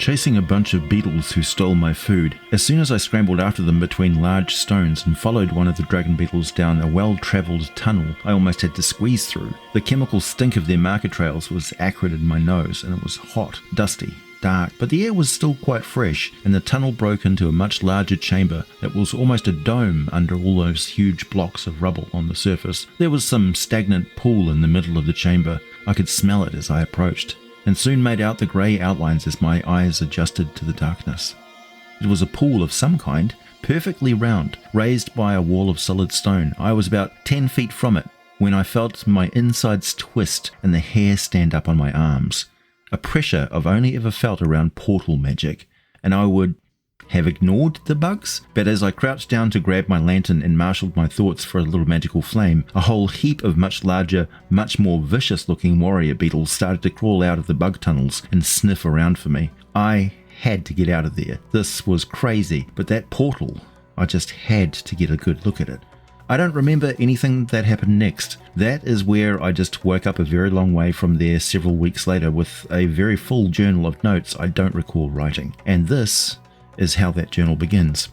chasing a bunch of beetles who stole my food. As soon as I scrambled after them between large stones and followed one of the dragon beetles down a well-travelled tunnel I almost had to squeeze through, the chemical stink of their marker trails was acrid in my nose, and it was hot, dusty, dark, but the air was still quite fresh, and the tunnel broke into a much larger chamber that was almost a dome under all those huge blocks of rubble on the surface. There was some stagnant pool in the middle of the chamber. I could smell it as I approached, and soon made out the grey outlines as my eyes adjusted to the darkness. It was a pool of some kind, perfectly round, raised by a wall of solid stone. I was about 10 feet from it when I felt my insides twist and the hair stand up on my arms. A pressure I've only ever felt around portal magic, and I would have ignored the bugs, but as I crouched down to grab my lantern and marshalled my thoughts for a little magical flame, a whole heap of much larger, much more vicious looking warrior beetles started to crawl out of the bug tunnels and sniff around for me. I had to get out of there. This was crazy, but that portal, I just had to get a good look at it. I don't remember anything that happened next. That is where I just woke up a very long way from there several weeks later with a very full journal of notes I don't recall writing. And this is how that journal begins.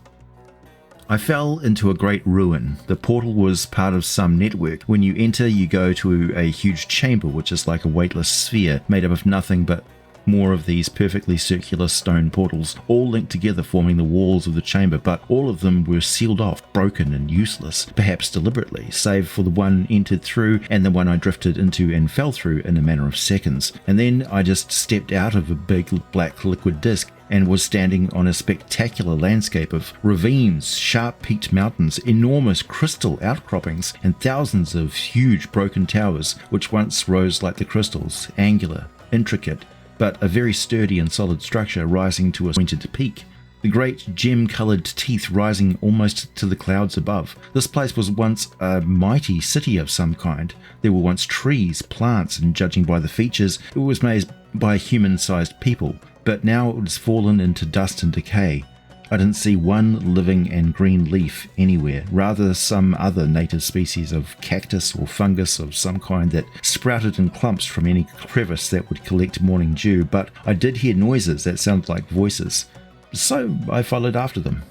I fell into a great ruin. The portal was part of some network. When you enter, you go to a huge chamber, which is like a weightless sphere made up of nothing but more of these perfectly circular stone portals, all linked together forming the walls of the chamber, but all of them were sealed off, broken and useless, perhaps deliberately, save for the one entered through and the one I drifted into and fell through in a matter of seconds. And then I just stepped out of a big black liquid disc and was standing on a spectacular landscape of ravines, sharp-peaked mountains, enormous crystal outcroppings, and thousands of huge broken towers, which once rose like the crystals, angular, intricate, but a very sturdy and solid structure rising to a pointed peak. The great gem-coloured teeth rising almost to the clouds above. This place was once a mighty city of some kind. There were once trees, plants, and judging by the features, it was made by human-sized people, but now it has fallen into dust and decay. I didn't see one living and green leaf anywhere, rather some other native species of cactus or fungus of some kind that sprouted in clumps from any crevice that would collect morning dew, but I did hear noises that sounded like voices, so I followed after them.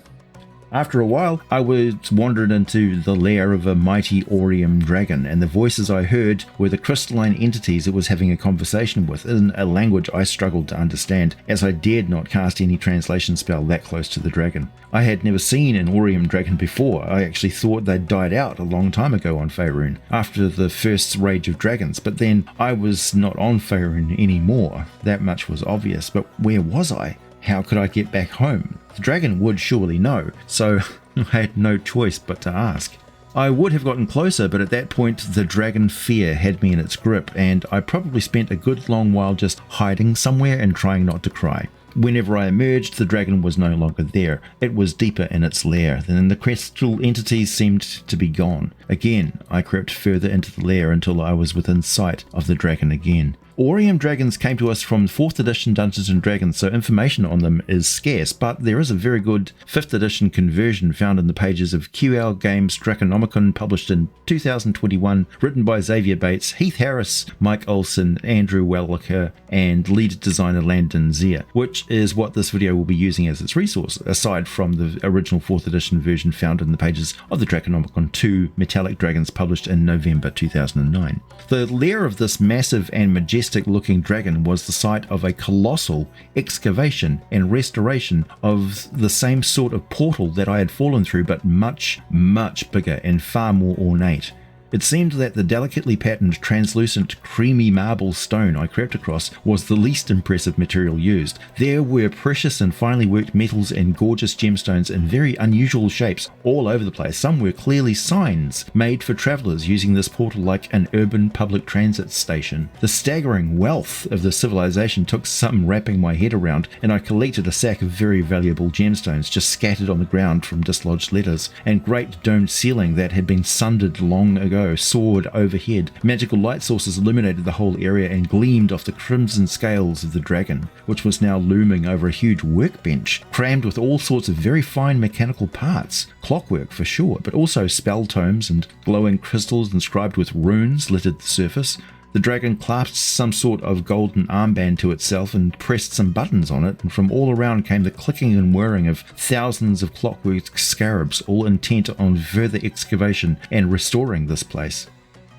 After a while, I was wandered into the lair of a mighty Aurium Dragon, and the voices I heard were the crystalline entities it was having a conversation with in a language I struggled to understand, as I dared not cast any translation spell that close to the dragon. I had never seen an Aurium Dragon before. I actually thought they'd died out a long time ago on Faerun, after the first Rage of Dragons, but then I was not on Faerun anymore. That much was obvious, but where was I? How could I get back home? The dragon would surely know, so I had no choice but to ask. I would have gotten closer, but at that point the dragon fear had me in its grip, and I probably spent a good long while just hiding somewhere and trying not to cry. Whenever I emerged, the dragon was no longer there. It was deeper in its lair, and the crystal entities seemed to be gone. Again, I crept further into the lair until I was within sight of the dragon again. Aurium Dragons came to us from 4th edition Dungeons & Dragons, so information on them is scarce, but there is a very good 5th edition conversion found in the pages of QL Games Draconic, published in 2021, written by Xavier Bates, Heath Harris, Mike Olson, Andrew Welliker, and lead designer Landon Zier, which is what this video will be using as its resource, aside from the original 4th edition version found in the pages of the Draconic 2 Metallic Dragons, published in November 2009. The lair of this massive and majestic looking dragon was the site of a colossal excavation and restoration of the same sort of portal that I had fallen through, but much, much bigger and far more ornate. It seemed that the delicately patterned, translucent, creamy marble stone I crept across was the least impressive material used. There were precious and finely worked metals and gorgeous gemstones in very unusual shapes all over the place. Some were clearly signs made for travellers using this portal like an urban public transit station. The staggering wealth of the civilization took some wrapping my head around, and I collected a sack of very valuable gemstones just scattered on the ground from dislodged letters, and great domed ceiling that had been sundered long ago soared overhead. Magical light sources illuminated the whole area and gleamed off the crimson scales of the dragon, which was now looming over a huge workbench, crammed with all sorts of very fine mechanical parts. Clockwork for sure, but also spell tomes and glowing crystals inscribed with runes littered the surface. The dragon clasped some sort of golden armband to itself and pressed some buttons on it, and from all around came the clicking and whirring of thousands of clockwork scarabs, all intent on further excavation and restoring this place.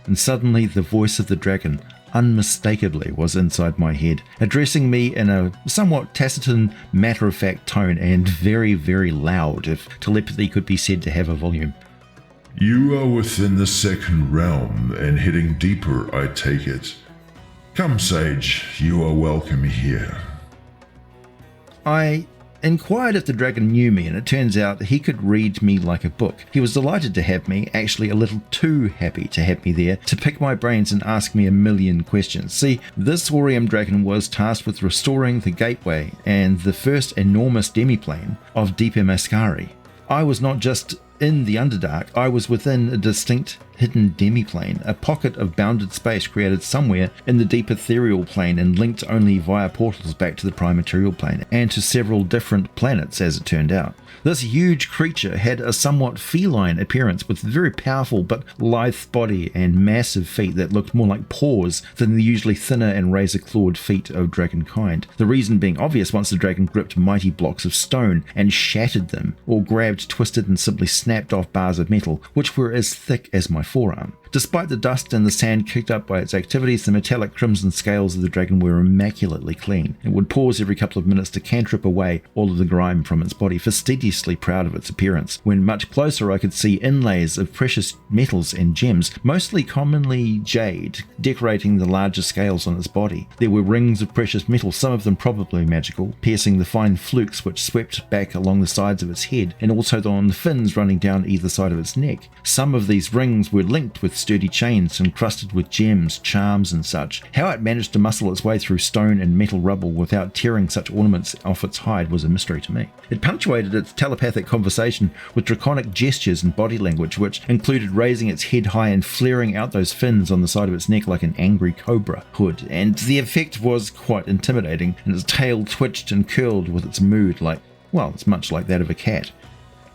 And suddenly the voice of the dragon, unmistakably, was inside my head, addressing me in a somewhat taciturn, matter-of-fact tone, and very, very loud, if telepathy could be said to have a volume. You are within the second realm and heading deeper, I take it. Come, Sage, you are welcome here. I inquired if the dragon knew me, and it turns out he could read me like a book. He was delighted to have me, actually a little too happy to have me there, to pick my brains and ask me a million questions. See, this Aurium Dragon was tasked with restoring the gateway and the first enormous demiplane of Deep Mascari. I was not just in the Underdark, I was within a distinct hidden demiplane, a pocket of bounded space created somewhere in the deep ethereal plane and linked only via portals back to the prime material plane, and to several different planets as it turned out. This huge creature had a somewhat feline appearance with a very powerful but lithe body and massive feet that looked more like paws than the usually thinner and razor-clawed feet of dragonkind. The reason being obvious once the dragon gripped mighty blocks of stone and shattered them, or grabbed, twisted and simply snapped off bars of metal, which were as thick as my forearm. Despite the dust and the sand kicked up by its activities, the metallic crimson scales of the dragon were immaculately clean. It would pause every couple of minutes to cantrip away all of the grime from its body, fastidiously proud of its appearance. When much closer I could see inlays of precious metals and gems, mostly commonly jade, decorating the larger scales on its body. There were rings of precious metal, some of them probably magical, piercing the fine flukes which swept back along the sides of its head, and also on the fins running down either side of its neck. Some of these rings were linked with sturdy chains encrusted with gems, charms and such. How it managed to muscle its way through stone and metal rubble without tearing such ornaments off its hide was a mystery to me. It punctuated its telepathic conversation with draconic gestures and body language, which included raising its head high and flaring out those fins on the side of its neck like an angry cobra hood, and the effect was quite intimidating, and its tail twitched and curled with its mood like, well, it's much like that of a cat.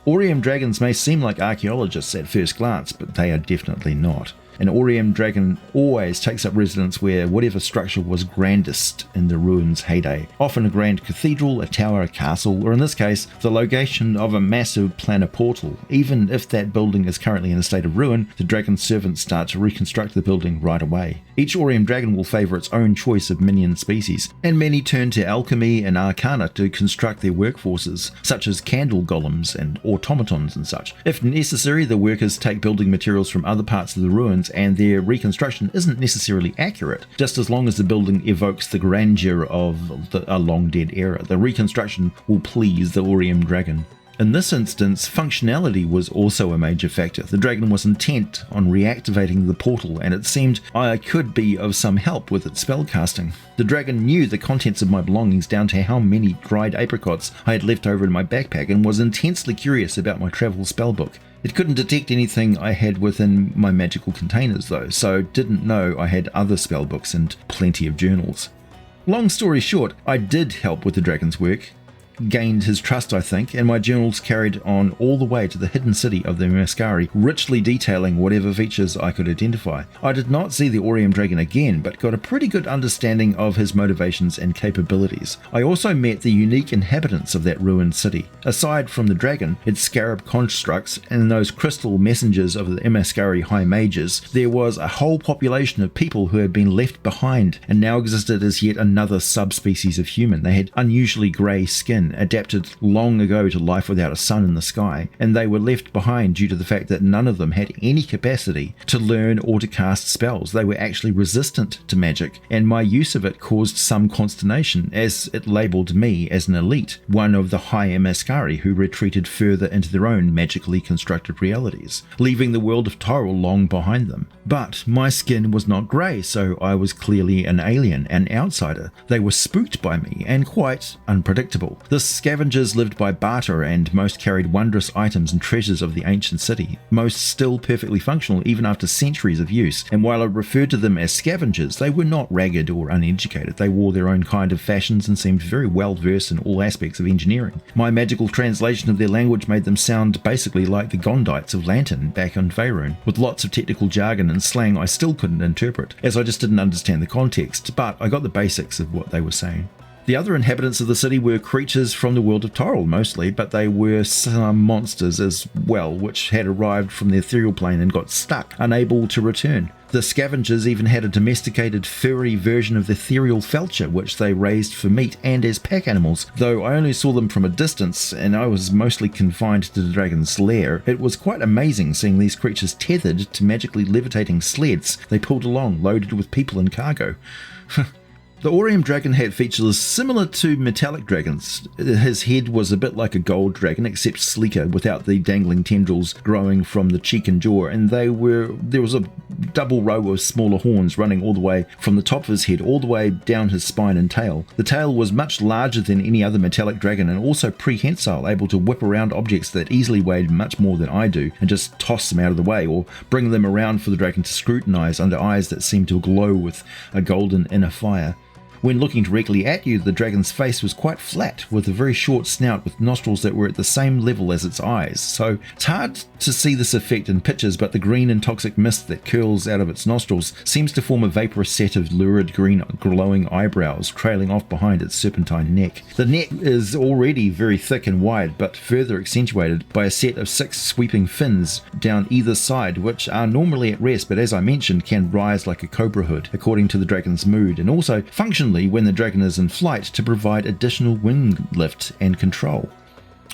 Aurium dragons may seem like archaeologists at first glance, but they are definitely not. An Aurium dragon always takes up residence where whatever structure was grandest in the ruins' heyday. Often a grand cathedral, a tower, a castle, or in this case, the location of a massive planar portal. Even if that building is currently in a state of ruin, the dragon's servants start to reconstruct the building right away. Each Aurium dragon will favour its own choice of minion species, and many turn to alchemy and arcana to construct their workforces, such as candle golems and automatons and such. If necessary, the workers take building materials from other parts of the ruins, and their reconstruction isn't necessarily accurate, just as long as the building evokes the grandeur of a long-dead era. The reconstruction will please the Aurium dragon. In this instance, functionality was also a major factor. The dragon was intent on reactivating the portal, and it seemed I could be of some help with its spellcasting. The dragon knew the contents of my belongings down to how many dried apricots I had left over in my backpack, and was intensely curious about my travel spellbook. It couldn't detect anything I had within my magical containers though, so didn't know I had other spellbooks and plenty of journals. Long story short, I did help with the dragon's work, gained his trust I think, and my journals carried on all the way to the hidden city of the Mascari, richly detailing whatever features I could identify. I did not see the Aurium Dragon again, but got a pretty good understanding of his motivations and capabilities. I also met the unique inhabitants of that ruined city. Aside from the dragon, its scarab constructs, and those crystal messengers of the Mascari High Mages, there was a whole population of people who had been left behind and now existed as yet another subspecies of human. They had unusually grey skin, adapted long ago to life without a sun in the sky, and they were left behind due to the fact that none of them had any capacity to learn or to cast spells. They were actually resistant to magic, and my use of it caused some consternation, as it labelled me as an elite, one of the high Mascari who retreated further into their own magically constructed realities, leaving the world of toril long behind them. But my skin was not grey, so I was clearly an alien, an outsider. They were spooked by me, and quite unpredictable. The scavengers lived by barter, and most carried wondrous items and treasures of the ancient city, most still perfectly functional even after centuries of use, and while I referred to them as scavengers, they were not ragged or uneducated. They wore their own kind of fashions and seemed very well versed in all aspects of engineering. My magical translation of their language made them sound basically like the Gondites of Lantern back on Faerun, with lots of technical jargon and slang I still couldn't interpret, as I just didn't understand the context, but I got the basics of what they were saying. The other inhabitants of the city were creatures from the world of toril mostly, but they were some monsters as well, which had arrived from the ethereal plane and got stuck, unable to return. The scavengers even had a domesticated furry version of the ethereal felcher, which they raised for meat and as pack animals. Though I only saw them from a distance and I was mostly confined to the dragon's lair, it was quite amazing seeing these creatures tethered to magically levitating sleds they pulled along, loaded with people and cargo. The Aurium Dragon had features similar to metallic dragons. His head was a bit like a gold dragon, except sleeker, without the dangling tendrils growing from the cheek and jaw, and there was a double row of smaller horns running all the way from the top of his head all the way down his spine and tail. The tail was much larger than any other metallic dragon and also prehensile, able to whip around objects that easily weighed much more than I do and just toss them out of the way, or bring them around for the dragon to scrutinize under eyes that seemed to glow with a golden inner fire. When looking directly at you, the dragon's face was quite flat, with a very short snout with nostrils that were at the same level as its eyes, so it's hard to see this effect in pictures, but the green and toxic mist that curls out of its nostrils seems to form a vaporous set of lurid green glowing eyebrows trailing off behind its serpentine neck. The neck is already very thick and wide, but further accentuated by a set of 6 sweeping fins down either side, which are normally at rest, but as I mentioned can rise like a cobra hood according to the dragon's mood, and also function when the dragon is in flight to provide additional wing lift and control.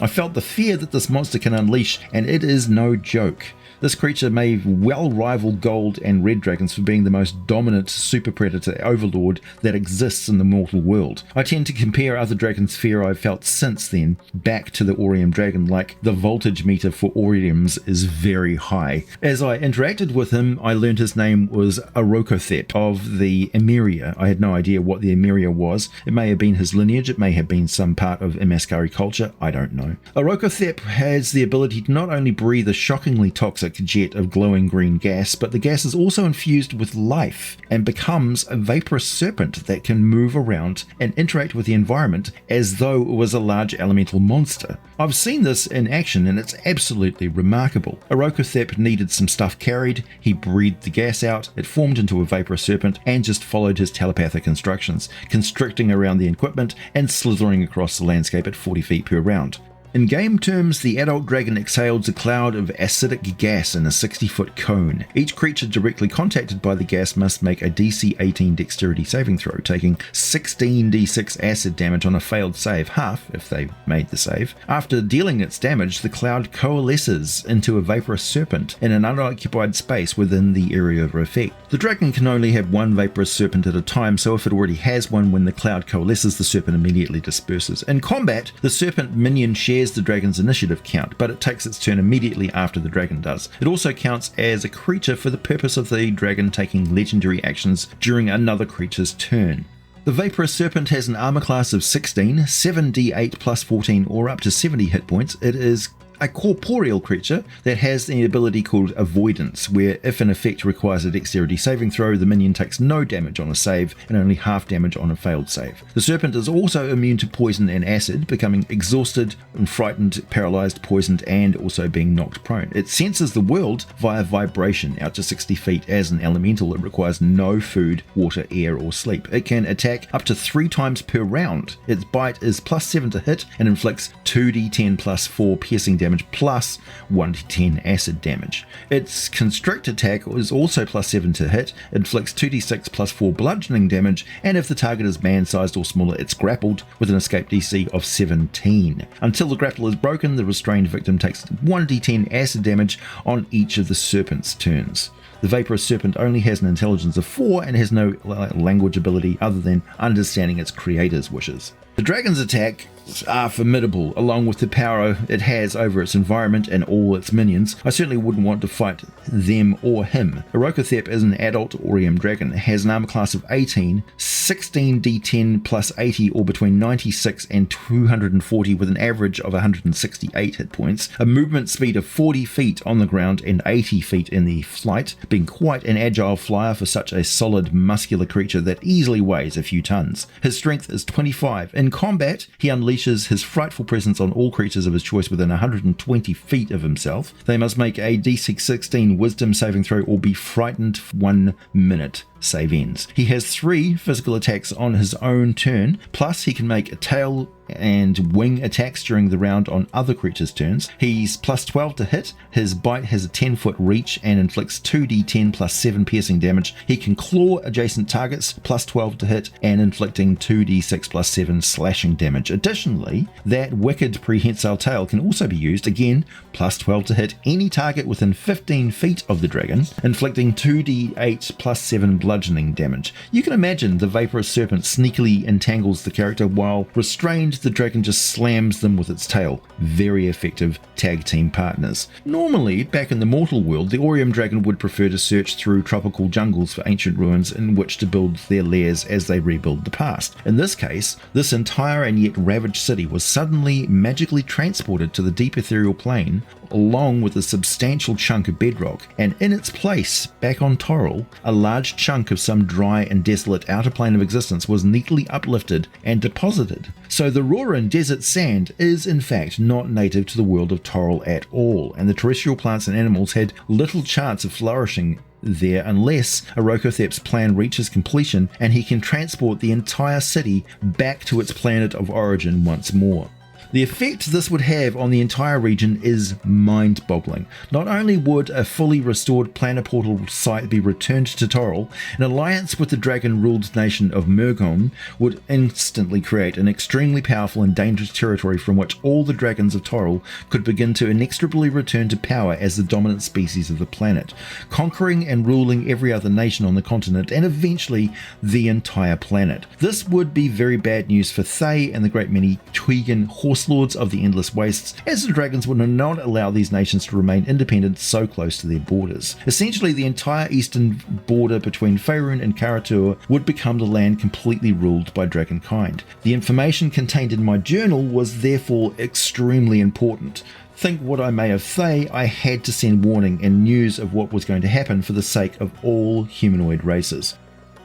I felt the fear that this monster can unleash, and it is no joke. This creature may well rival gold and red dragons for being the most dominant super predator overlord that exists in the mortal world. I tend to compare other dragons' fear I've felt since then back to the Aurium Dragon, like the voltage meter for Oriums is very high. As I interacted with him, I learned his name was Arokothep of the Emeria. I had no idea what the Emeria was. It may have been his lineage, it may have been some part of Imaskari culture, I don't know. Arokothep has the ability to not only breathe a shockingly toxic jet of glowing green gas, but the gas is also infused with life and becomes a vaporous serpent that can move around and interact with the environment as though it was a large elemental monster. I've seen this in action and it's absolutely remarkable. Arokothep needed some stuff carried, he breathed the gas out, it formed into a vaporous serpent and just followed his telepathic instructions, constricting around the equipment and slithering across the landscape at 40 feet per round. In game terms, the adult dragon exhaled a cloud of acidic gas in a 60-foot cone. Each creature directly contacted by the gas must make a DC 18 dexterity saving throw, taking 16d6 acid damage on a failed save, half if they made the save. After dealing its damage, the cloud coalesces into a vaporous serpent in an unoccupied space within the area of effect. The dragon can only have one vaporous serpent at a time, so if it already has one, when the cloud coalesces, the serpent immediately disperses. In combat, the serpent minion shares the dragon's initiative count, but it takes its turn immediately after the dragon does. It also counts as a creature for the purpose of the dragon taking legendary actions during another creature's turn. The Vaporous Serpent has an armor class of 16, 7d8 plus 14 or up to 70 hit points. It is a corporeal creature that has the ability called Avoidance, where if an effect requires a dexterity saving throw, the minion takes no damage on a save and only half damage on a failed save. The serpent is also immune to poison and acid, becoming exhausted and frightened, paralyzed, poisoned, and also being knocked prone. It senses the world via vibration out to 60 feet. As an elemental, it requires no food, water, air, or sleep. It can attack up to 3 times per round. Its bite is plus 7 to hit and inflicts 2d10 plus 4 piercing damage plus 1d10 acid damage. Its constrict attack is also plus 7 to hit, inflicts 2d6 plus 4 bludgeoning damage, and if the target is man-sized or smaller, it's grappled with an escape DC of 17. Until the grapple is broken, the restrained victim takes 1d10 acid damage on each of the serpent's turns. The Vaporous Serpent only has an intelligence of 4 and has no language ability other than understanding its creator's wishes. The dragon's attack are formidable, along with the power it has over its environment and all its minions. I certainly wouldn't want to fight them or him. Orokothep is an adult Aurium Dragon, has an armor class of 18, 16 d10 plus 80 or between 96 and 240 with an average of 168 hit points, a movement speed of 40 feet on the ground and 80 feet in the flight, being quite an agile flyer for such a solid muscular creature that easily weighs a few tons. His strength is 25. In combat, he unleashes his frightful presence on all creatures of his choice within 120 feet of himself. They must make a DC 16 wisdom saving throw or be frightened for 1 minute. Save ends. He has 3 physical attacks on his own turn, plus he can make a tail and wing attacks during the round on other creatures' turns. He's plus 12 to hit, his bite has a 10-foot reach and inflicts 2d10 plus 7 piercing damage. He can claw adjacent targets, plus 12 to hit, and inflicting 2d6 plus 7 slashing damage. Additionally, that wicked prehensile tail can also be used, again, plus 12 to hit any target within 15 feet of the dragon, inflicting 2d8 plus 7 bludgeoning damage. You can imagine the vaporous serpent sneakily entangles the character while restrained the dragon just slams them with its tail. Very effective tag team partners. Normally, back in the mortal world, the Orium Dragon would prefer to search through tropical jungles for ancient ruins in which to build their lairs as they rebuild the past. In this case, this entire and yet ravaged city was suddenly magically transported to the deep ethereal plane along with a substantial chunk of bedrock, and in its place, back on Toril, a large chunk of some dry and desolate outer plane of existence was neatly uplifted and deposited. So the Roaran desert sand is in fact not native to the world of Toril at all, and the terrestrial plants and animals had little chance of flourishing there unless Orokothep's plan reaches completion and he can transport the entire city back to its planet of origin once more. The effect this would have on the entire region is mind-boggling. Not only would a fully restored planar portal site be returned to Toril, an alliance with the dragon-ruled nation of Murgon would instantly create an extremely powerful and dangerous territory from which all the dragons of Toril could begin to inexorably return to power as the dominant species of the planet, conquering and ruling every other nation on the continent and eventually the entire planet. This would be very bad news for Thay and the great many Tweegan horse lords of the Endless Wastes, as the dragons would not allow these nations to remain independent so close to their borders. Essentially, the entire eastern border between Faerun and Karatur would become the land completely ruled by dragonkind. The information contained in my journal was therefore extremely important. Think what I may have Thay, I had to send warning and news of what was going to happen for the sake of all humanoid races.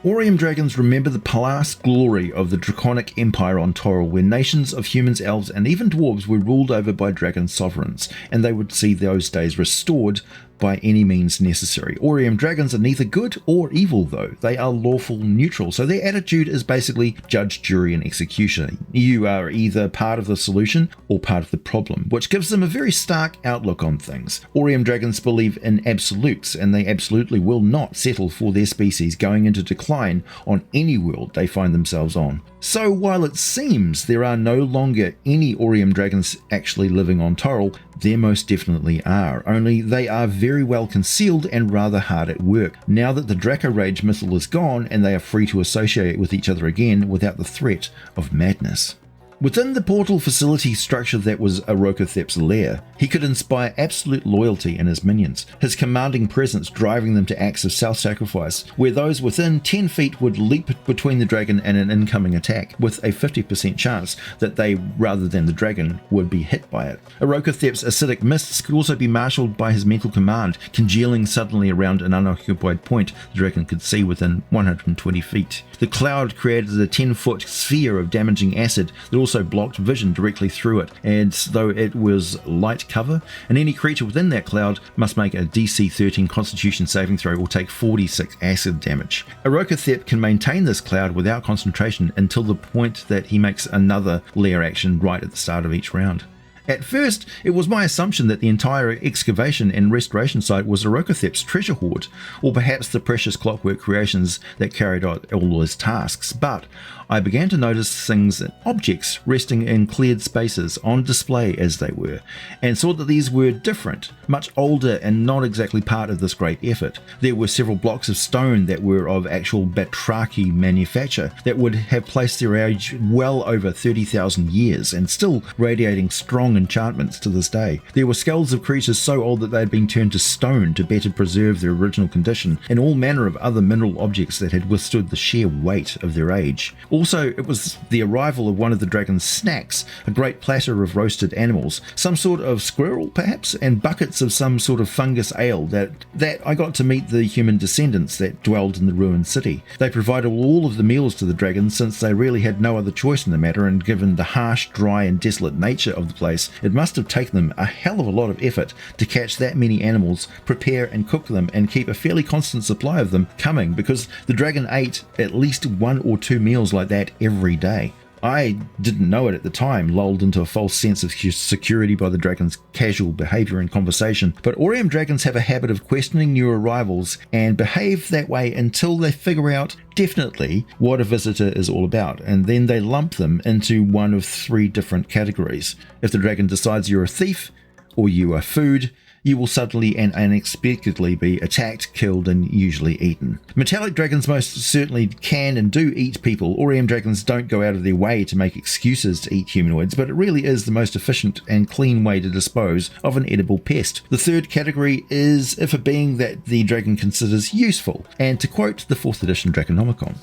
Orium Dragons remember the past glory of the Draconic Empire on Toril, where nations of humans, elves, and even dwarves were ruled over by dragon sovereigns, and they would see those days restored by any means necessary. Orium Dragons are neither good or evil though. They are lawful neutral, so their attitude is basically judge, jury, and execution. You are either part of the solution or part of the problem, which gives them a very stark outlook on things. Orium Dragons believe in absolutes, and they absolutely will not settle for their species going into decline on any world they find themselves on. So while it seems there are no longer any Orium Dragons actually living on Toril, there most definitely are, only they are very well concealed and rather hard at work, now that the Draco Rage mythal is gone and they are free to associate with each other again without the threat of madness. Within the portal facility structure that was Orokothep's lair, he could inspire absolute loyalty in his minions, his commanding presence driving them to acts of self-sacrifice, where those within 10 feet would leap between the dragon and an incoming attack, with a 50% chance that they, rather than the dragon, would be hit by it. Orokothep's acidic mists could also be marshalled by his mental command, congealing suddenly around an unoccupied point the dragon could see within 120 feet. The cloud created a 10-foot sphere of damaging acid that also blocked vision directly through it, and though it was light cover, and any creature within that cloud must make a DC 13 Constitution saving throw or take 46 acid damage. Orokothep can maintain this cloud without concentration until the point that he makes another lair action right at the start of each round. At first, it was my assumption that the entire excavation and restoration site was Orokothep's treasure hoard, or perhaps the precious clockwork creations that carried out all his tasks, but I began to notice things, objects resting in cleared spaces, on display as they were, and saw that these were different, much older and not exactly part of this great effort. There were several blocks of stone that were of actual Batraki manufacture that would have placed their age well over 30,000 years and still radiating strong enchantments to this day. There were skulls of creatures so old that they had been turned to stone to better preserve their original condition, and all manner of other mineral objects that had withstood the sheer weight of their age. Also, it was the arrival of one of the dragon's snacks, a great platter of roasted animals, some sort of squirrel perhaps, and buckets of some sort of fungus ale that I got to meet the human descendants that dwelled in the ruined city. They provided all of the meals to the dragons since they really had no other choice in the matter, and given the harsh, dry and desolate nature of the place, it must have taken them a hell of a lot of effort to catch that many animals, prepare and cook them, and keep a fairly constant supply of them coming, because the dragon ate at least 1 or 2 meals like that every day. I didn't know it at the time, lulled into a false sense of security by the dragon's casual behaviour and conversation, but Aurium dragons have a habit of questioning new arrivals and behave that way until they figure out definitely what a visitor is all about, and then they lump them into one of 3 different categories. If the dragon decides you're a thief or you are food, you will suddenly and unexpectedly be attacked, killed, and usually eaten. Metallic dragons most certainly can and do eat people. Aurium dragons don't go out of their way to make excuses to eat humanoids, but it really is the most efficient and clean way to dispose of an edible pest. The 3rd category is if a being that the dragon considers useful, and to quote the 4th edition Draconomicon,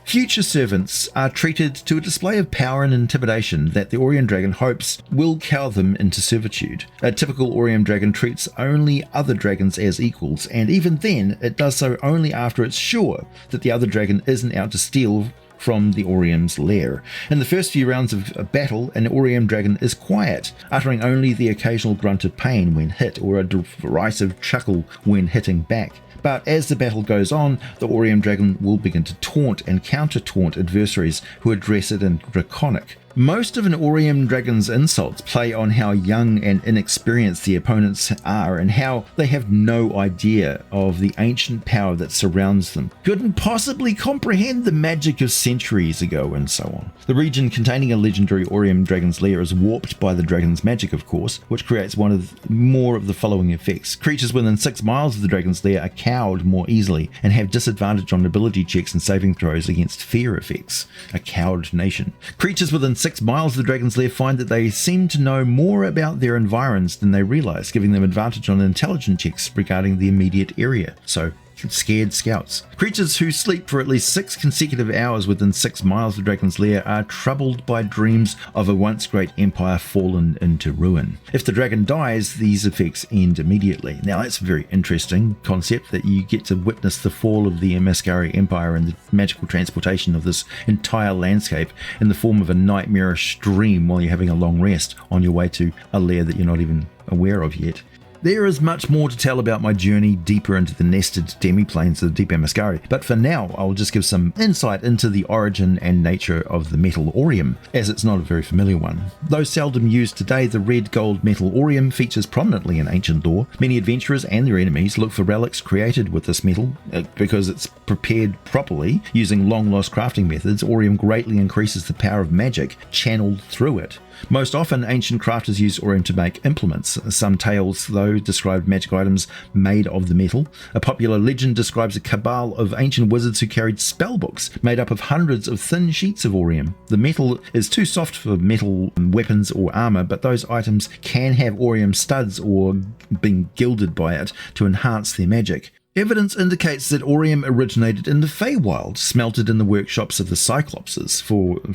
future servants are treated to a display of power and intimidation that the Aurium dragon hopes will cow them into servitude. A typical Aurium dragon treats only other dragons as equals, and even then it does so only after it's sure that the other dragon isn't out to steal from the Aurium's lair. In the first few rounds of a battle, an Aurium dragon is quiet, uttering only the occasional grunt of pain when hit or a derisive chuckle when hitting back. But as the battle goes on, the Aurium dragon will begin to taunt and counter-taunt adversaries who address it in Draconic. Most of an Aurium dragon's insults play on how young and inexperienced the opponents are and how they have no idea of the ancient power that surrounds them, couldn't possibly comprehend the magic of centuries ago, and so on. The region containing a legendary Aurium dragon's lair is warped by the dragon's magic, of course, which creates more of the following effects. Creatures within 6 miles of the dragon's lair are cowed more easily and have disadvantage on ability checks and saving throws against fear effects. A cowed nation. Creatures within 6 miles of the dragon's lair find that they seem to know more about their environs than they realize, giving them advantage on intelligence checks regarding the immediate area. So, scared scouts. Creatures who sleep for at least 6 consecutive hours within 6 miles of the dragon's lair are troubled by dreams of a once great empire fallen into ruin. If the dragon dies, these effects end immediately. Now that's a very interesting concept, that you get to witness the fall of the Mascari Empire and the magical transportation of this entire landscape in the form of a nightmarish dream while you're having a long rest on your way to a lair that you're not even aware of yet. There is much more to tell about my journey deeper into the nested demi-planes of the Deep Mascari, but for now I'll just give some insight into the origin and nature of the metal Orium, as it's not a very familiar one. Though seldom used today, the red-gold metal Orium features prominently in ancient lore. Many adventurers and their enemies look for relics created with this metal, because it's prepared properly using long-lost crafting methods. Orium greatly increases the power of magic channeled through it. Most often, ancient crafters used Orium to make implements. Some tales, though, described magic items made of the metal. A popular legend describes a cabal of ancient wizards who carried spellbooks made up of hundreds of thin sheets of Orium. The metal is too soft for metal weapons or armor, but those items can have Orium studs or been gilded by it to enhance their magic. Evidence indicates that Orium originated in the Feywild, smelted in the workshops of the Cyclopses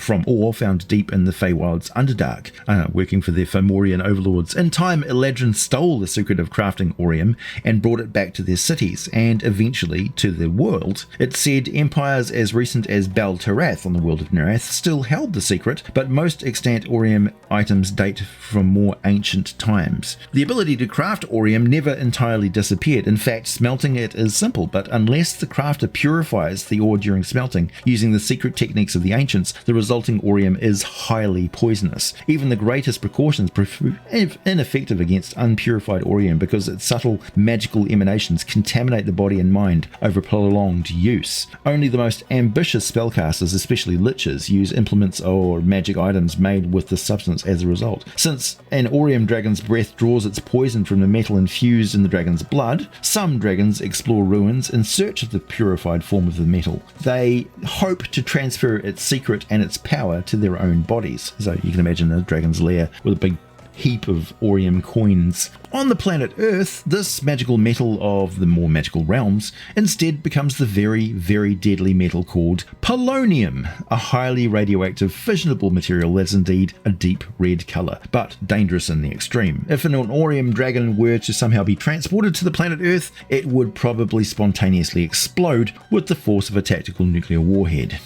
from ore found deep in the Feywild's Underdark, working for their Fomorian overlords. In time, Eladrin stole the secret of crafting Orium and brought it back to their cities, and eventually to the world. It said empires as recent as Bel Tarath on the world of Narath still held the secret, but most extant Orium items date from more ancient times. The ability to craft Orium never entirely disappeared. In fact, smelting it is simple, but unless the crafter purifies the ore during smelting using the secret techniques of the ancients, the resulting Orium is highly poisonous. Even the greatest precautions prove ineffective against unpurified Orium because its subtle magical emanations contaminate the body and mind over prolonged use. Only the most ambitious spellcasters, especially liches, use implements or magic items made with the substance as a result. Since an Aurium dragon's breath draws its poison from the metal infused in the dragon's blood, some dragons explore ruins in search of the purified form of the metal. They hope to transfer its secret and its power to their own bodies. So you can imagine a dragon's lair with a big heap of Orium coins. On the planet Earth, this magical metal of the more magical realms instead becomes the very, very deadly metal called polonium, a highly radioactive fissionable material that's indeed a deep red colour, but dangerous in the extreme. If an Aurium dragon were to somehow be transported to the planet Earth, it would probably spontaneously explode with the force of a tactical nuclear warhead.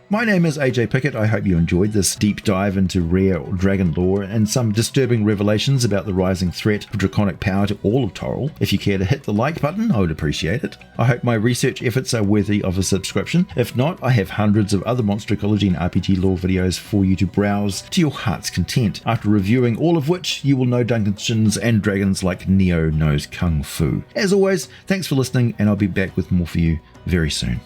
My name is AJ Pickett. I hope you enjoyed this deep dive into rare dragon lore and some disturbing revelations about the rising threat of draconic power to all of Toril. If you care to hit the like button, I would appreciate it. I hope my research efforts are worthy of a subscription. If not, I have hundreds of other monster ecology and RPG lore videos for you to browse to your heart's content, after reviewing all of which you will know Dungeons and Dragons like Neo knows Kung Fu. As always, thanks for listening, and I'll be back with more for you very soon.